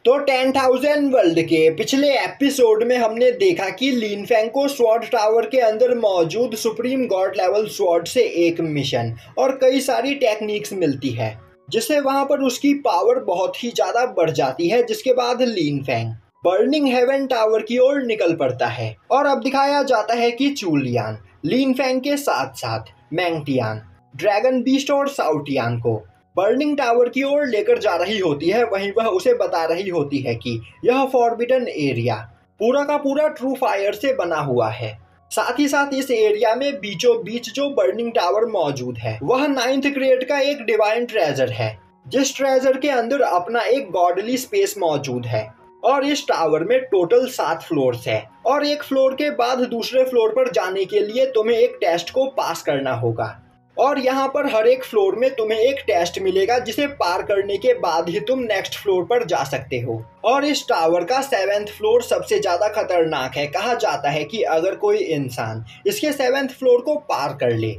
तो 10,000 वर्ल्ड के पिछले एपिसोड में हमने देखा कि लिन फैंग को स्वॉर्ड टावर के अंदर मौजूद सुप्रीम गॉड लेवल स्वॉर्ड से एक मिशन और कई सारी टेक्निक्स मिलती है, जिससे वहां पर उसकी पावर बहुत ही ज्यादा बढ़ जाती है। जिसके बाद लिन फैंग बर्निंग हेवन टावर की ओर निकल पड़ता है और अब दिखाया जाता है कि चुलियान लिन फैंग के साथ साथ मैंगटियान, ड्रैगन बीस्ट और साउटियान को बर्निंग टावर की ओर लेकर जा रही होती है। वहीं वह उसे बता रही होती है कि यह फॉरबिडन एरिया पूरा का पूरा ट्रू फायर से बना हुआ है। साथ ही साथ इस एरिया में बीचों बीच जो बर्निंग टावर मौजूद है वह 9th ग्रेड का एक डिवाइन ट्रेजर है, जिस ट्रेजर के अंदर अपना एक गॉडली स्पेस मौजूद है। और इस टावर में टोटल 7 फ्लोर्स है और एक फ्लोर के बाद दूसरे फ्लोर पर जाने के लिए तुम्हें एक टेस्ट को पास करना होगा। और यहाँ पर हर एक फ्लोर में तुम्हें एक टेस्ट मिलेगा, जिसे पार करने के बाद ही तुम नेक्स्ट फ्लोर पर जा सकते हो। और इस टावर का 7th फ्लोर सबसे ज्यादा खतरनाक है। कहा जाता है कि अगर कोई इंसान इसके 7th फ्लोर को पार कर ले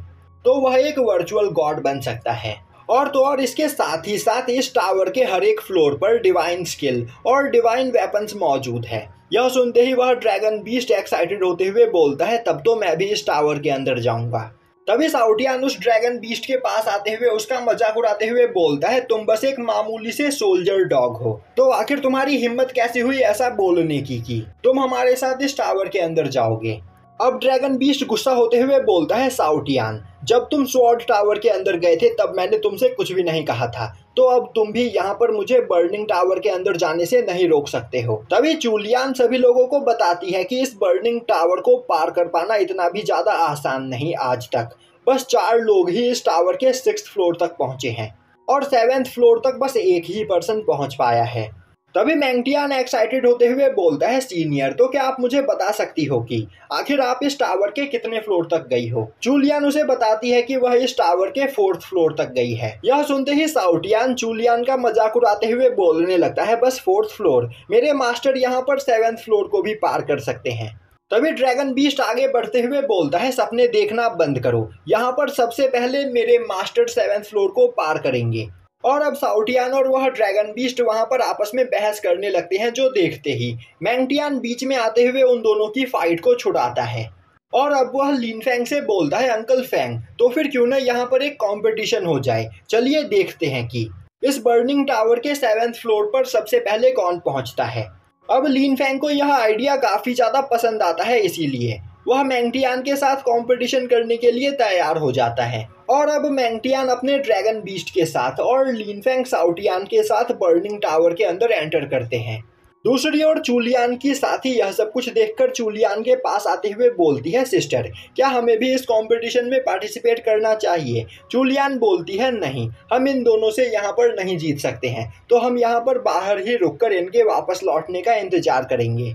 तो वह एक वर्चुअल गॉड बन सकता है। और तो और इसके साथ ही साथ इस टावर के हर एक फ्लोर पर डिवाइन स्किल और डिवाइन वेपन्स मौजूद है। यह सुनते ही वह ड्रैगन बीस्ट एक्साइटेड होते हुए बोलता है, तब तो मैं भी इस टावर के अंदर जाऊंगा। तभी साउटियान उस ड्रैगन बीस्ट के पास आते हुए उसका मजाक उड़ाते हुए बोलता है, तुम बस एक मामूली से सोल्जर डॉग हो, तो आखिर तुम्हारी हिम्मत कैसे हुई ऐसा बोलने की तुम हमारे साथ इस टावर के अंदर जाओगे। अब ड्रैगन बीस्ट गुस्सा होते हुए बोलता है, साउटियान जब तुम स्वॉर्ड टावर के अंदर गए थे तब मैंने तुमसे कुछ भी नहीं कहा था, तो अब तुम भी यहाँ पर मुझे बर्निंग टावर के अंदर जाने से नहीं रोक सकते हो। तभी चुलियान सभी लोगों को बताती है कि इस बर्निंग टावर को पार कर पाना इतना भी ज्यादा आसान नहीं। आज तक बस 4 लोग ही इस टावर के 6th फ्लोर तक पहुंचे हैं और 7th फ्लोर तक बस एक ही पर्सन पहुंच पाया है। तभी मैंगटियान एक्साइटेड होते हुए बोलता है, सीनियर तो क्या आप मुझे बता सकती हो कि आखिर आप इस टावर के कितने फ्लोर तक गई हो। चुलियान उसे बताती है कि वह इस टावर के 4th फ्लोर तक गई है। यह सुनते ही साउटियान चुलियान का मजाक उड़ाते हुए बोलने लगता है, बस 4th फ्लोर, मेरे मास्टर यहाँ पर 7th फ्लोर को भी पार कर सकते हैं। तभी ड्रैगन बीस्ट आगे बढ़ते हुए बोलता है, सपने देखना बंद करो, यहाँ पर सबसे पहले मेरे मास्टर 7th फ्लोर को पार करेंगे। और अब साउटियान और वह ड्रैगन बीस्ट वहां पर आपस में बहस करने लगते हैं, जो देखते ही मैंगटियान बीच में आते हुए उन दोनों की फाइट को छुड़ाता है। और अब वह लिन फैंग से बोलता है, अंकल फैंग तो फिर क्यों ना यहाँ पर एक कंपटीशन हो जाए, चलिए देखते हैं कि इस बर्निंग टावर के 7th फ्लोर पर सबसे पहले कौन पहुंचता है। अब लिन फैंग को यह आइडिया काफी ज्यादा पसंद आता है, इसीलिए वह मैंगटियान के साथ कंपटीशन करने के लिए तैयार हो जाता है। और अब मैंगटियान अपने ड्रैगन बीस्ट के साथ और लिन फैंग साउटियान के साथ बर्निंग टावर के अंदर एंटर करते हैं। दूसरी ओर चुलियान की साथी यह सब कुछ देखकर चुलियान के पास आते हुए बोलती है, सिस्टर क्या हमें भी इस कंपटीशन में पार्टिसिपेट करना चाहिए। चुलियान बोलती है, नहीं, हम इन दोनों से यहाँ पर नहीं जीत सकते हैं, तो हम यहाँ पर बाहर ही रुककर इनके वापस लौटने का इंतजार करेंगे।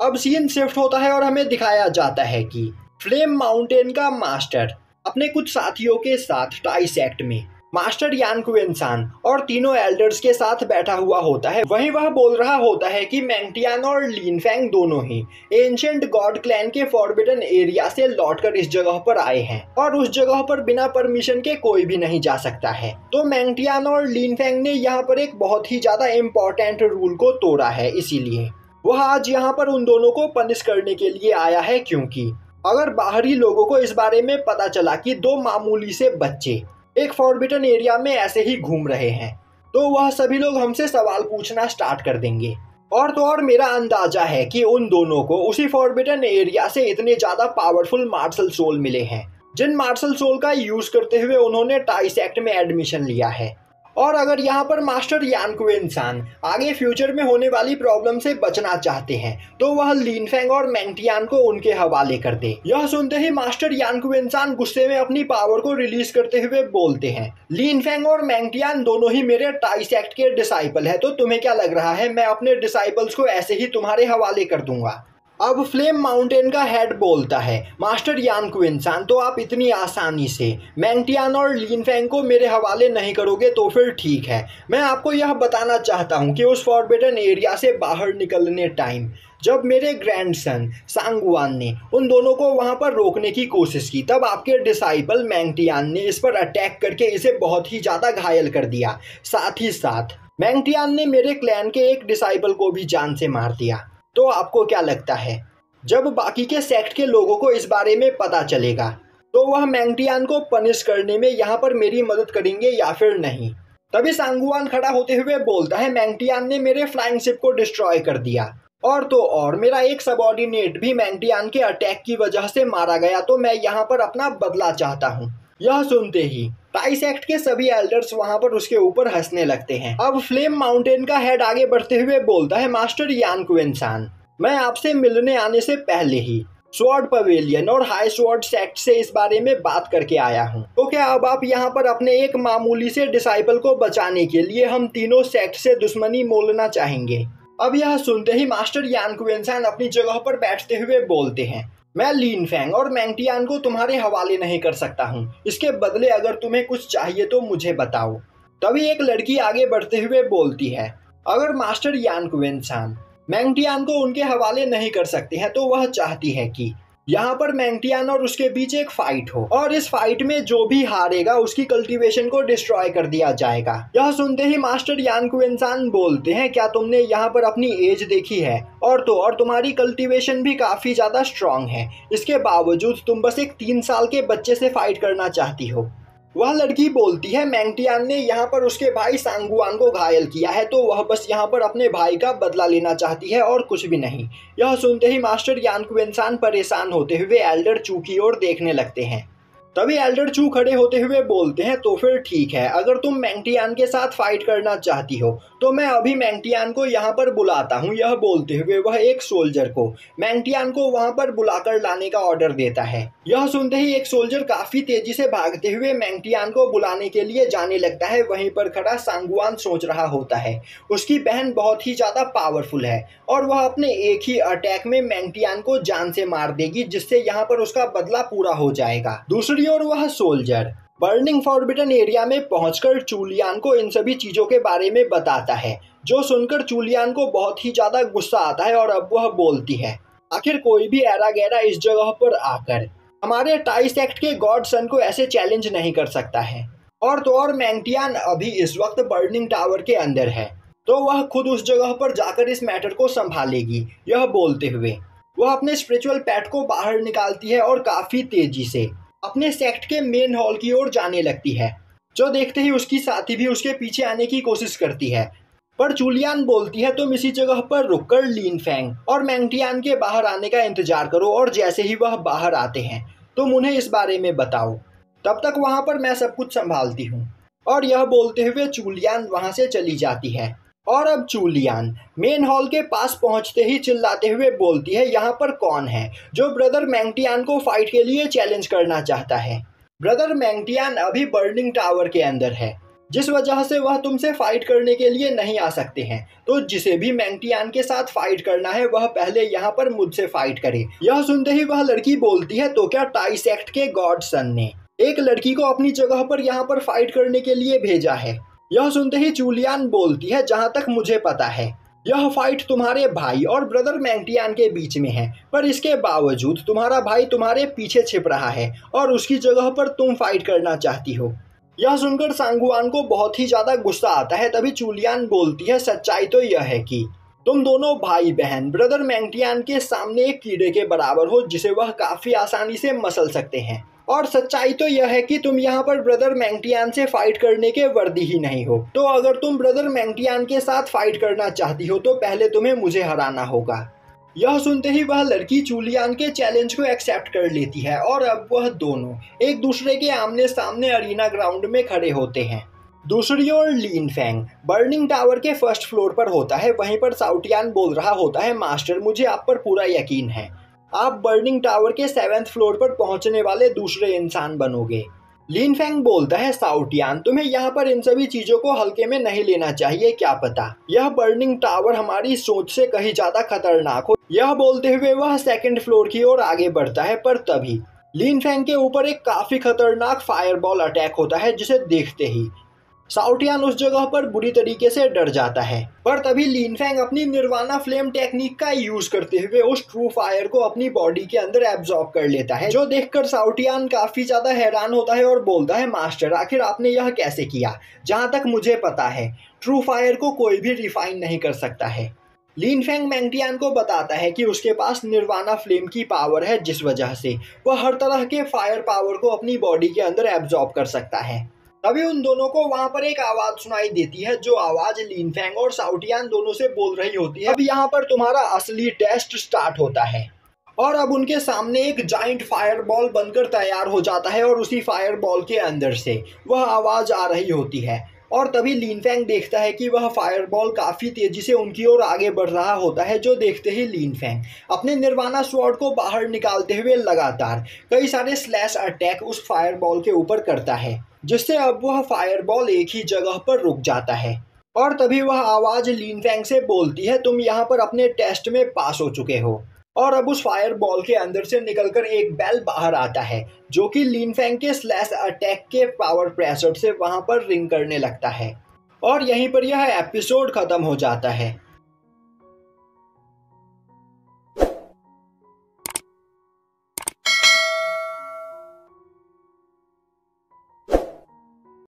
अब सीन शिफ्ट होता है और हमें दिखाया जाता है कि फ्लेम माउंटेन का मास्टर अपने कुछ साथियों के साथ टाई सेक्ट में मास्टर यान क्विंसान और तीनों एल्डर्स के साथ बैठा हुआ होता है। वहीं वह बोल रहा होता है कि मैंगटियान और लिन फैंग दोनों ही एंशिएंट गॉड क्लैन के फॉरबिडन एरिया से लौटकर इस जगह पर आए हैं और उस जगह पर बिना परमिशन के कोई भी नहीं जा सकता है। तो मैंगटियान और लिन फैंग ने यहाँ पर एक बहुत ही ज्यादा इम्पोर्टेंट रूल को तोड़ा है, इसीलिए वह आज यहाँ पर उन दोनों को पनिश करने के लिए आया है। क्योंकि अगर बाहरी लोगों को इस बारे में पता चला कि 2 मामूली से बच्चे एक फॉरबिडन एरिया में ऐसे ही घूम रहे हैं, तो वह सभी लोग हमसे सवाल पूछना स्टार्ट कर देंगे। और तो और मेरा अंदाजा है कि उन दोनों को उसी फॉरबिडन एरिया से इतने ज्यादा पावरफुल मार्शल सोल मिले हैं, जिन मार्शल सोल का यूज करते हुए उन्होंने टाई सेक्ट में एडमिशन लिया है। और अगर यहाँ पर मास्टर यान क्विंसान आगे फ्यूचर में होने वाली प्रॉब्लम से बचना चाहते हैं तो वह लिन फैंग और मैंगटियान को उनके हवाले कर दे। यह सुनते ही मास्टर यान क्विंसान गुस्से में अपनी पावर को रिलीज करते हुए बोलते हैं, लिन फैंग और मैंगटियान दोनों ही मेरे टाई सेक्ट के डिसाइपल है, तो तुम्हें क्या लग रहा है मैं अपने डिसाइपल्स को ऐसे ही तुम्हारे हवाले कर दूंगा। अब फ्लेम माउंटेन का हेड बोलता है, मास्टर यान क्विंसान तो आप इतनी आसानी से मैंगटियान और लिन फैंग को मेरे हवाले नहीं करोगे, तो फिर ठीक है, मैं आपको यह बताना चाहता हूँ कि उस फॉरबिडन एरिया से बाहर निकलने टाइम जब मेरे ग्रैंडसन सांगवान ने उन दोनों को वहां पर रोकने की कोशिश की, तब आपके डिसाइपल मैंगटियान ने इस पर अटैक करके इसे बहुत ही ज्यादा घायल कर दिया। साथ ही साथ मैंगटियान ने मेरे क्लैन के एक डिसाइबल को भी जान से मार दिया। तो आपको क्या लगता है, जब बाकी के सेक्ट के लोगों को इस बारे में पता चलेगा तो वह मैंगटियान को पनिश करने में यहाँ पर मेरी मदद करेंगे या फिर नहीं? तभी सांगुआन खड़ा होते हुए बोलता है, मैंगटियान ने मेरे फ्लाइंग शिप को डिस्ट्रॉय कर दिया और तो और मेरा एक सबऑर्डिनेट भी मैंगटियान के अटैक की वजह से मारा गया, तो मैं यहाँ पर अपना बदला चाहता हूँ। यह सुनते ही टाई सेक्ट के सभी एल्डर्स वहां पर उसके ऊपर हंसने लगते हैं। अब फ्लेम माउंटेन का हेड आगे बढ़ते हुए बोलता है, मास्टर यान क्विंसान, मैं आपसे मिलने आने से पहले ही स्वॉर्ड पवेलियन और हाई स्वॉर्ड सेक्ट से इस बारे में बात करके आया हूँ। तो क्या अब आप यहाँ पर अपने एक मामूली से डिसाइपल को बचाने के लिए हम तीनों सेक्ट से दुश्मनी मोलना चाहेंगे? अब यह सुनते ही मास्टर यान क्विंसान अपनी जगह पर बैठते हुए बोलते हैं, मैं लीन फैंग और मैंगटियान को तुम्हारे हवाले नहीं कर सकता हूँ। इसके बदले अगर तुम्हें कुछ चाहिए तो मुझे बताओ। तभी एक लड़की आगे बढ़ते हुए बोलती है, अगर मास्टर यान क्विंसान मैंगटियान को उनके हवाले नहीं कर सकते हैं तो वह चाहती है कि यहाँ पर मैंगटियान और उसके बीच एक फाइट हो और इस फाइट में जो भी हारेगा उसकी कल्टीवेशन को डिस्ट्रॉय कर दिया जाएगा। यह सुनते ही मास्टर यान क्विंसान बोलते हैं, क्या तुमने यहाँ पर अपनी एज देखी है? और तो और तुम्हारी कल्टीवेशन भी काफी ज्यादा स्ट्रांग है, इसके बावजूद तुम बस एक 3 साल के बच्चे से फाइट करना चाहती हो। वह लड़की बोलती है, मैंगटियान ने यहाँ पर उसके भाई सांगुआन को घायल किया है तो वह बस यहाँ पर अपने भाई का बदला लेना चाहती है और कुछ भी नहीं। यह सुनते ही मास्टर यान क्विंसान परेशान होते हुए एल्डर चू की ओर देखने लगते हैं। तभी एल्डर चू खड़े होते हुए बोलते हैं, तो फिर ठीक है, अगर तुम मैंगटियान के साथ फाइट करना चाहती हो तो मैं अभी मैंगटियान को यहाँ पर बुलाता हूँ। यह बोलते हुए वह एक सोल्जर को मैंगटियान को वहाँ पर बुलाकर लाने का ऑर्डर देता है। यह सुनते ही एक सोल्जर काफी तेजी से भागते हुए मैंगटियान को बुलाने के लिए जाने लगता है। वहीं पर खड़ा सांगुआन सोच रहा होता है, उसकी बहन बहुत ही ज्यादा पावरफुल है और वह अपने एक ही अटैक में मैंगटियान को जान से मार देगी, जिससे यहाँ पर उसका बदला पूरा हो जाएगा। दूसरी ओर वह सोल्जर बर्निंग फॉरबिडन एरिया में पहुंचकर चूलियान को इन सभी चीजों के बारे में बताता है, जो सुनकर चूलियान को बहुत ही ज्यादा गुस्सा आता है और अब वह बोलती है, आखिर कोई भी एरा गैरा इस जगह पर आकर हमारे टाई सेक्ट के गॉड सन को ऐसे चैलेंज नहीं कर सकता है। और तो और मैंगटियान अभी इस वक्त बर्निंग टावर के अंदर है, तो वह खुद उस जगह पर जाकर इस मैटर को संभालेगी। यह बोलते हुए वह अपने स्पिरिचुअल पैट को बाहर निकालती है और काफी तेजी से अपने सेक्ट के मेन हॉल की ओर जाने लगती है, जो देखते ही उसकी साथी भी उसके पीछे आने की कोशिश करती है। पर चूलियान बोलती है, तुम इसी जगह पर रुककर लीन फैंग और मैंगटियान के बाहर आने का इंतजार करो और जैसे ही वह बाहर आते हैं तुम उन्हें इस बारे में बताओ, तब तक वहां पर मैं सब कुछ संभालती हूँ। और यह बोलते हुए चूलियान वहां से चली जाती है। और अब चूलियान मेन हॉल के पास पहुंचते ही चिल्लाते हुए बोलती है, यहाँ पर कौन है जो ब्रदर मैंगटियान को फाइट के लिए चैलेंज करना चाहता है? ब्रदर मैंगटियान अभी बर्निंग टावर के अंदर है, जिस वजह से वह तुमसे फाइट करने के लिए नहीं आ सकते हैं। तो जिसे भी मैंगटियान के साथ फाइट करना है वह पहले यहाँ पर मुझसे फाइट करे। यह सुनते ही वह लड़की बोलती है, तो क्या टाई सेक्ट के गॉड सन ने एक लड़की को अपनी जगह पर यहाँ पर फाइट करने के लिए भेजा है? यह सुनते ही चूलियान बोलती है, जहां तक मुझे पता है यह फाइट तुम्हारे भाई और ब्रदर मैंगटियान के बीच में है, पर इसके बावजूद तुम्हारा भाई तुम्हारे पीछे छिप रहा है और उसकी जगह पर तुम फाइट करना चाहती हो। यह सुनकर सांगुआन को बहुत ही ज्यादा गुस्सा आता है। तभी चूलियान बोलती है, सच्चाई तो यह है कि तुम दोनों भाई बहन ब्रदर मैंगटियान के सामने एक कीड़े के बराबर हो, जिसे वह काफी आसानी से मसल सकते हैं। और सच्चाई तो यह है कि तुम यहाँ पर ब्रदर मैंगटियान से फाइट करने के वर्दी ही नहीं हो। तो अगर तुम ब्रदर मैंगटियान के साथ फाइट करना चाहती हो तो पहले तुम्हें मुझे हराना होगा। यह सुनते ही वह लड़की चूलियान के चैलेंज को एक्सेप्ट कर लेती है और अब वह दोनों एक दूसरे के आमने सामने अरीना ग्राउंड में खड़े होते हैं। दूसरी ओर लीन फैंग बर्निंग टावर के फर्स्ट फ्लोर पर होता है। वहीं पर साउटियान बोल रहा होता है, मास्टर मुझे आप पर पूरा यकीन है, आप बर्निंग टावर के 7th फ्लोर पर पहुंचने वाले दूसरे इंसान बनोगे। लीन फैंग बोलता है, साउटियान तुम्हें यहाँ पर इन सभी चीजों को हल्के में नहीं लेना चाहिए, क्या पता यह बर्निंग टावर हमारी सोच से कहीं ज्यादा खतरनाक हो। यह बोलते हुए वह 2nd फ्लोर की ओर आगे बढ़ता है, पर तभी लीन फैंग के ऊपर एक काफी खतरनाक फायरबॉल अटैक होता है, जिसे देखते ही शाओटियान उस जगह पर बुरी तरीके से डर जाता है, पर तभी लिन फैंग अपनी निर्वाणा फ्लेम टेक्निक का यूज करते हुए उस ट्रू फायर को अपनी बॉडी के अंदर एब्जॉर्ब कर लेता है, जो देखकर शाओटियान काफी ज्यादा हैरान होता है और बोलता है, मास्टर आखिर आपने यह कैसे किया? जहाँ तक मुझे पता है ट्रू फायर को कोई भी रिफाइन नहीं कर सकता है। लिन फैंग मैंगटियान को बताता है कि उसके पास निर्वाणा फ्लेम की पावर है, जिस वजह से वह हर तरह के फायर पावर को अपनी बॉडी के अंदर एब्जॉर्ब कर सकता है। तभी उन दोनों को वहां पर एक आवाज सुनाई देती है, जो आवाज लिन फैंग और शाओटियान दोनों से बोल रही होती है, अब यहाँ पर तुम्हारा असली टेस्ट स्टार्ट होता है। और अब उनके सामने एक जाइंट फायर बॉल बनकर तैयार हो जाता है और उसी फायर बॉल के अंदर से वह आवाज आ रही होती है। और तभी लिन फैंग देखता है कि वह फायर बॉल काफी तेजी से उनकी ओर आगे बढ़ रहा होता है, जो देखते ही लिन फैंग अपने निर्वाणा स्वॉर्ड को बाहर निकालते हुए लगातार कई सारे स्लैश अटैक उस फायर बॉल के ऊपर करता है, जिससे अब वह फायर बॉल एक ही जगह पर रुक जाता है। और तभी वह आवाज लिन फैंग से बोलती है, तुम यहाँ पर अपने टेस्ट में पास हो चुके हो। और अब उस फायर बॉल के अंदर से निकलकर एक बेल बाहर आता है, जो कि लिन फैंग के स्लैश अटैक के पावर प्रेशर से वहां पर रिंग करने लगता है। और यहीं पर यह एपिसोड खत्म हो जाता है।